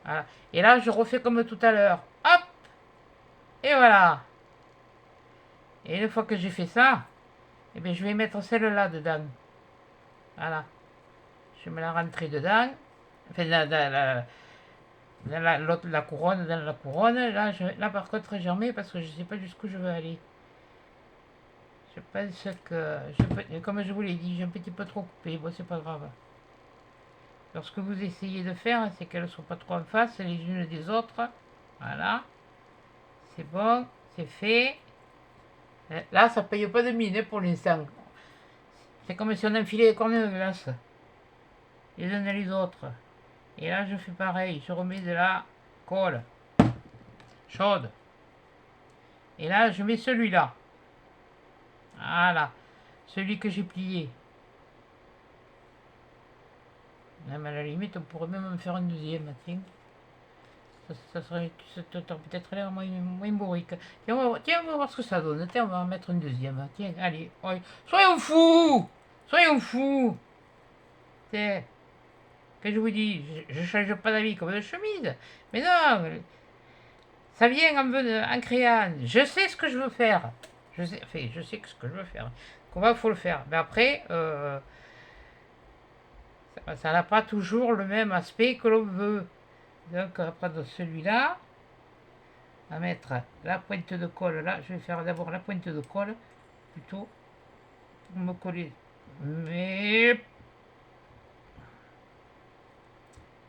Voilà. Et là, je refais comme tout à l'heure. Hop! Et voilà! Et une fois que j'ai fait ça, eh bien, je vais mettre celle-là dedans. Voilà. Je vais me la rentrer dedans. Enfin, la couronne, dans la couronne. Là, par contre, j'en mets parce que je ne sais pas jusqu'où je veux aller. Je pense que, comme je vous l'ai dit, j'ai un petit peu trop coupé. Bon, c'est pas grave. Alors, ce que vous essayez de faire, c'est qu'elles ne soient pas trop en face les unes des autres. Voilà. C'est bon, c'est fait. Là, ça paye pas de mine pour l'instant. C'est comme si on enfilait les cornes de glace. Les uns et les autres. Et là, je fais pareil. Je remets de la colle chaude. Et là, je mets celui-là. Voilà. Celui que j'ai plié. Même à la limite, on pourrait même en faire un deuxième. Tiens. Ça serait peut-être l'air moins bourrique. Tiens, on va voir ce que ça donne. Tiens, on va en mettre une deuxième. Tiens, allez. Soyons fous! Soyons fous! Tiens. Que je vous dis, je change pas d'avis comme de chemise. Mais non, ça vient en créant. Je sais ce que je veux faire. Je sais ce que je veux faire. Comment il faut le faire. Mais après, ça n'a pas toujours le même aspect que l'on veut. Donc, on va prendre celui-là. On va mettre la pointe de colle là. Je vais faire d'abord la pointe de colle. Plutôt pour me coller. Mais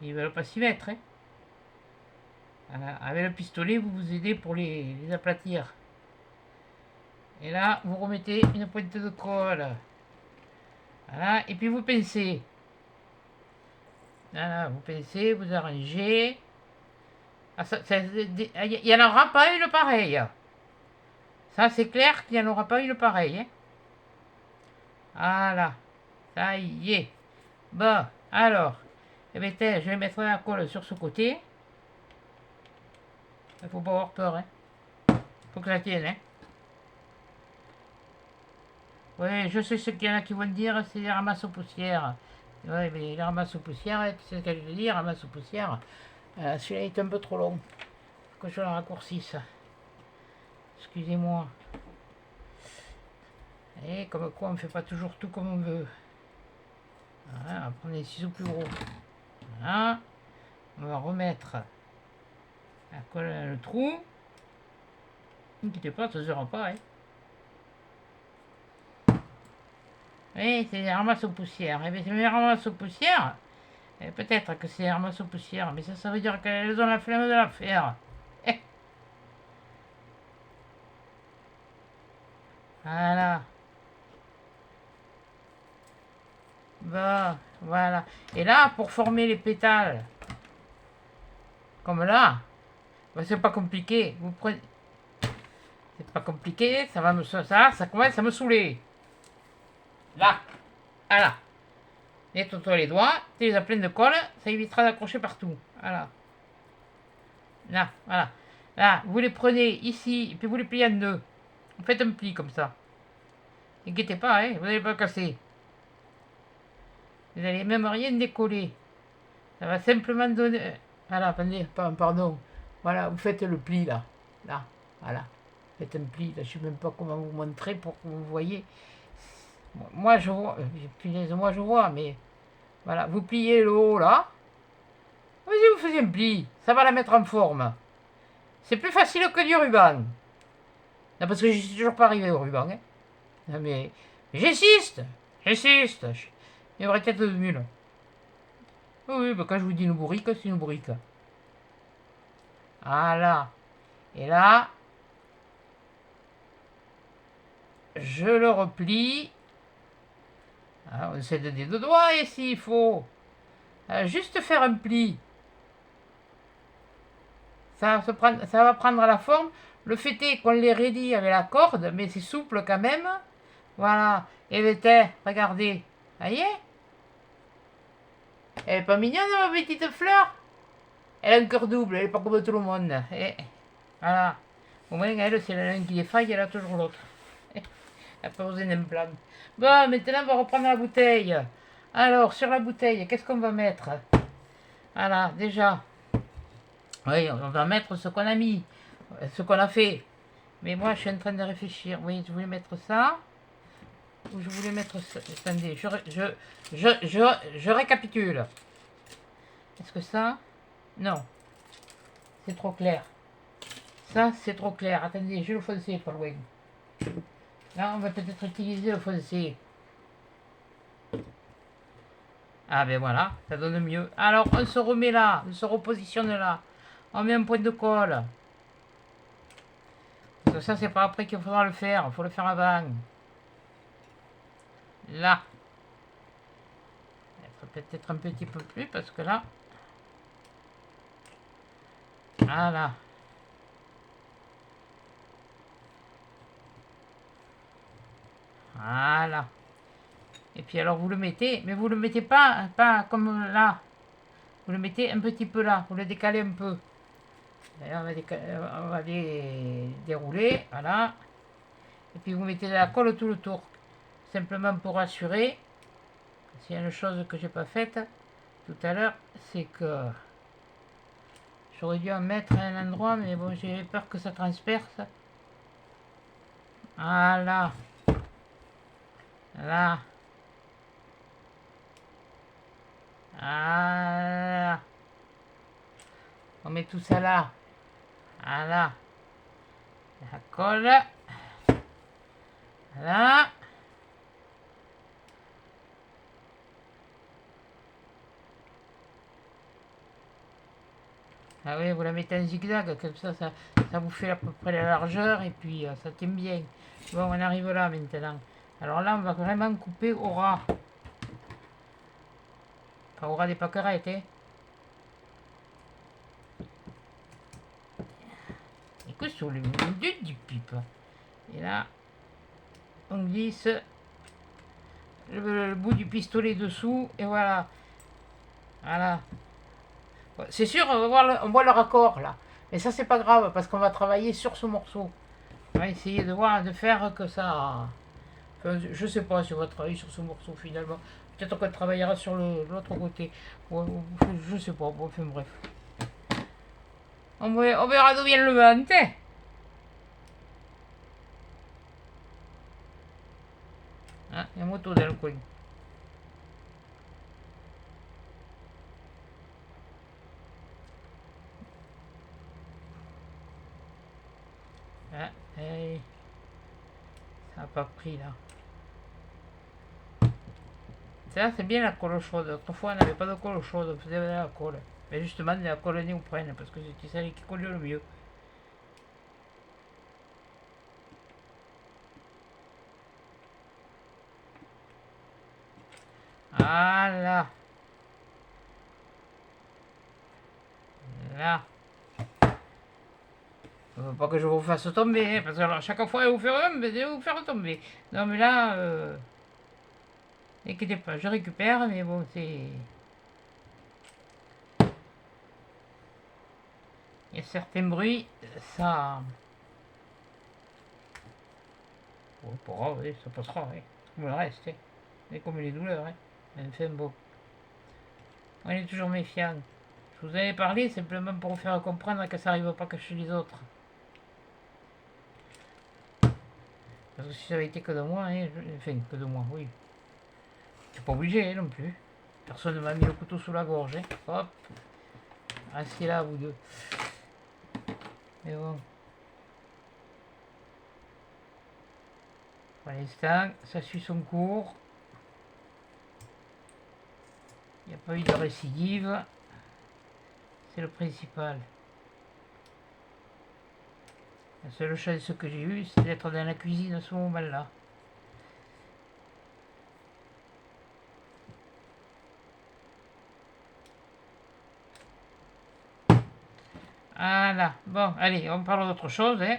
ils ne veulent pas s'y mettre. Hein. Voilà. Avec le pistolet, vous vous aidez pour les aplatir. Et là, vous remettez une pointe de colle. Voilà, et puis vous pincez. Voilà, vous pincez, vous arrangez. Ah, il n'y en aura pas une pareille. Ça, c'est clair qu'il n'y en aura pas une pareille. Hein. Voilà, ça y est. Bon, alors, eh bien, je vais mettre la colle sur ce côté. Il ne faut pas avoir peur. Hein. Faut que ça tienne. Hein. Oui, je sais ce qu'il y en a qui vont dire, c'est les ramasses aux poussières. Oui, mais les ramasses aux poussières, tu sais ce que je veux dire, ramasses aux poussières. Celui-là est un peu trop long. Faut que je le raccourcisse. Excusez-moi. Et comme quoi, on ne fait pas toujours tout comme on veut. Voilà, on va prendre les ciseaux plus gros. Voilà. On va remettre la colle dans le trou. N'inquiétez pas, ça ne se rend pas. Hein. Oui, c'est des ramasses aux poussières. Et bien, c'est les ramasses aux poussières. Peut-être que c'est des ramasses aux poussières, mais ça veut dire qu'elles ont la flemme de la faire. Voilà. Bon, voilà. Et là, pour former les pétales, comme là, ben, c'est pas compliqué. Vous prenez. C'est pas compliqué, ça commence à me saouler. Là, voilà. Nettoie-toi les doigts, tu les as pleins de colle, ça évitera d'accrocher partout. Voilà. Là, voilà. Là, vous les prenez ici, et puis vous les pliez en deux. Vous faites un pli comme ça. N'inquiétez pas, hein, vous n'allez pas casser. Vous n'allez même rien décoller. Ça va simplement donner... Voilà, attendez, pardon. Voilà, vous faites le pli là. Là, voilà. Faites un pli, là, je ne sais même pas comment vous montrer pour que vous voyez. Moi je vois, moi je vois, mais voilà, vous pliez le haut là. Vas-y, vous faites un pli, ça va la mettre en forme. C'est plus facile que du ruban. Non, parce que je suis toujours pas arrivé au ruban. Hein. Non, mais j'insiste. Une vraie tête de mule. Oui, bah quand je vous dis une bourrique, c'est une bourrique. Voilà. Et là, je le replie. Ah, on s'aide des deux doigts et s'il faut. Juste faire un pli. Ça va prendre la forme. Le fait est qu'on les raidit avec la corde, mais c'est souple quand même. Voilà. Et l'été, regardez. Voyez? Elle est pas mignonne, ma petite fleur? Elle a un cœur double, elle est pas comme tout le monde. Et voilà. Au moins, elle, c'est la l'un qui défaille, elle a toujours l'autre. Elle n'a pas besoin d'un plan. Bon, maintenant, on va reprendre la bouteille. Alors, sur la bouteille, qu'est-ce qu'on va mettre? Voilà, déjà. Oui, on va mettre ce qu'on a mis, ce qu'on a fait. Mais moi, je suis en train de réfléchir. Oui, je voulais mettre ça. Ou je voulais mettre ça. Attendez, je récapitule. Est-ce que ça? Non. C'est trop clair. Ça, c'est trop clair. Attendez, j'ai le foncé pas loin. Là, on va peut-être utiliser le foncé. Ah ben voilà, ça donne mieux. Alors, on se remet là, on se repositionne là. On met un point de colle. Parce que ça, c'est pas après qu'il faudra le faire. Il faut le faire avant. Là. Peut-être un petit peu plus parce que là. Voilà. Voilà. Et puis alors vous le mettez, mais vous le mettez pas comme là. Vous le mettez un petit peu là, vous le décalez un peu. D'ailleurs, on va les dérouler, voilà. Et puis vous mettez de la colle tout le tour. Simplement pour assurer. S'il y a une chose que j'ai pas faite tout à l'heure, c'est que j'aurais dû en mettre à un endroit, mais bon, j'ai peur que ça transperce. Voilà. Là. Voilà. On met tout ça là. Voilà. La colle. Voilà. Ah oui, vous la mettez en zigzag, comme ça vous fait à peu près la largeur et puis ça tient bien. Bon, on arrive là maintenant. Alors là, on va vraiment couper au ras. Paura des pâquerettes, hein. Et que sur le milieu du pipe. Et là, on glisse le bout du pistolet dessous, et voilà. Voilà. C'est sûr, on voit le raccord là. Mais ça, c'est pas grave, parce qu'on va travailler sur ce morceau. On va essayer de voir, de faire que ça... Enfin, je sais pas si on va travailler sur ce morceau finalement. Peut-être qu'on travaillera sur l'autre côté. Je sais pas, bon, enfin bref. On verra d'où vient le vent. Ah, il y a une moto dans le coin. Ah, hey. Ça n'a pas pris là. Ça, c'est bien la colle chaude. Autrefois, on n'avait pas de colle chaude, on faisait de la colle. Mais justement, de la colle néoprène, parce que c'était celle qui collait le mieux. Voilà. Là. Pas que je vous fasse tomber, hein, parce que alors, chaque fois, je vais vous faire tomber. Non, mais là, n'inquiétez pas, je récupère, mais bon, c'est... Il y a certains bruits, ça... Bon, pas grave, oui, ça passera, oui. Comme le reste, hein. Et comme les douleurs, hein. Enfin bon. On est toujours méfiant. Je vous avais parlé simplement pour vous faire comprendre que ça n'arrive pas que chez les autres. Parce que si ça avait été que de moi, hein, enfin que de moi, oui. C'est pas obligé hein, non plus. Personne ne m'a mis le couteau sous la gorge. Hein. Hop. Restez là, vous deux. Mais bon. Pour l'instant, ça suit son cours. Il n'y a pas eu de récidive. C'est le principal. La seule chance que j'ai eue, c'est d'être dans la cuisine à ce moment-là. Voilà. Bon, allez, on parle d'autre chose. Hein.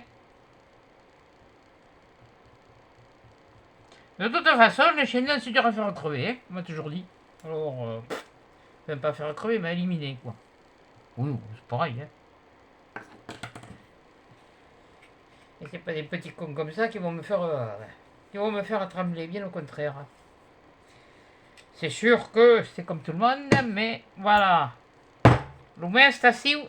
De toute façon, les chaînes, c'est dur à faire crever. Hein. On m'a toujours dit. Alors, même pas faire crever, mais éliminer, quoi. Oui, c'est pareil. Hein. Et c'est pas des petits cons comme ça qui vont me faire trembler, bien au contraire. C'est sûr que c'est comme tout le monde, mais voilà. Lumea está assim